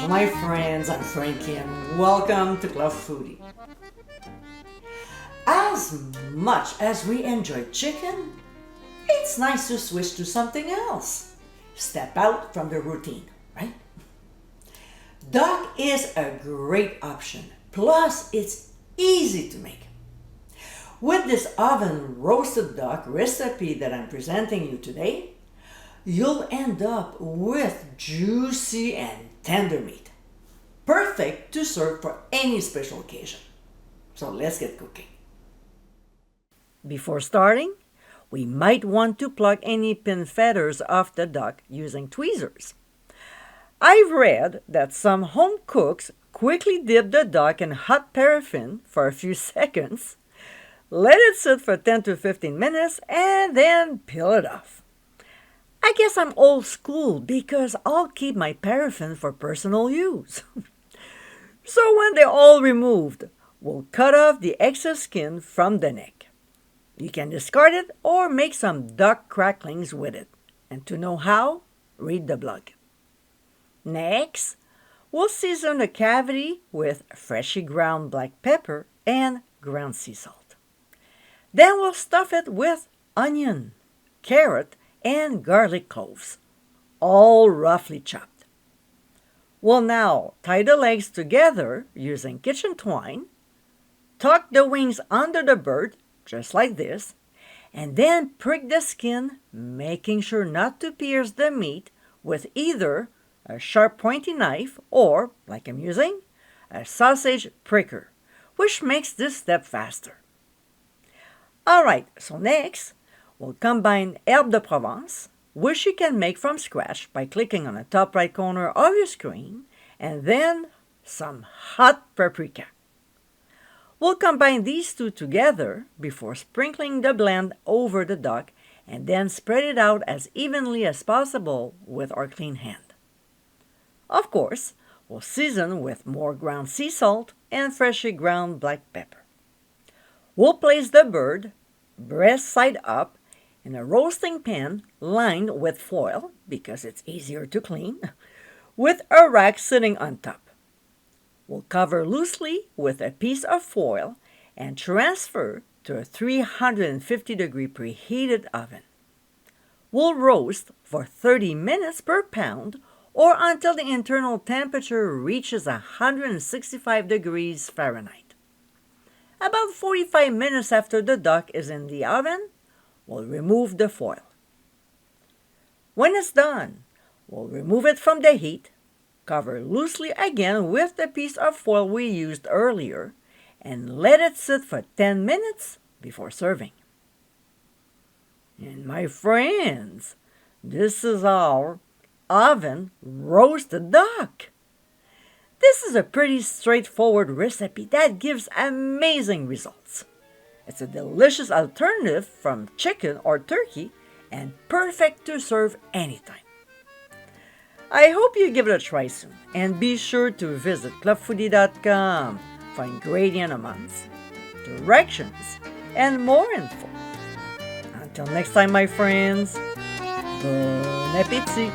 my friends, I'm Frankie and welcome to Club Foodie. As much as we enjoy chicken, it's nice to switch to something else. Step out from the routine, right? Duck is a great option, plus it's easy to make. With this oven roasted duck recipe that I'm presenting you today, you'll end up with juicy and tender meat. Perfect to serve for any special occasion. So let's get cooking. Before starting, we might want to pluck any pin feathers off the duck using tweezers. I've read that some home cooks quickly dip the duck in hot paraffin for a few seconds, let it sit for 10 to 15 minutes, and then peel it off. I guess I'm old school because I'll keep my paraffin for personal use. So when they're all removed, we'll cut off the excess skin from the neck. You can discard it or make some duck cracklings with it. And to know how, read the blog. Next, we'll season the cavity with freshly ground black pepper and ground sea salt. Then we'll stuff it with onion, carrot, and garlic cloves, all roughly chopped. We'll now tie the legs together using kitchen twine, tuck the wings under the bird, just like this, and then prick the skin, making sure not to pierce the meat with either a sharp pointy knife or, like I'm using, a sausage pricker, which makes this step faster. Alright, so next, we'll combine herbe de Provence, which you can make from scratch by clicking on the top right corner of your screen, and then some hot paprika. We'll combine these two together before sprinkling the blend over the duck and then spread it out as evenly as possible with our clean hand. Of course, we'll season with more ground sea salt and freshly ground black pepper. We'll place the bird, breast side up, in a roasting pan lined with foil, because it's easier to clean, with a rack sitting on top. We'll cover loosely with a piece of foil and transfer to a 350-degree preheated oven. We'll roast for 30 minutes per pound or until the internal temperature reaches 165 degrees Fahrenheit. About 45 minutes after the duck is in the oven, we'll remove the foil. When it's done, we'll remove it from the heat, cover loosely again with the piece of foil we used earlier, and let it sit for 10 minutes before serving. And my friends, this is our oven roasted duck. This is a pretty straightforward recipe that gives amazing results. It's a delicious alternative from chicken or turkey and perfect to serve anytime. I hope you give it a try soon, and be sure to visit clubfoodie.com for ingredient amounts, directions, and more info. Until next time, my friends, bon appétit!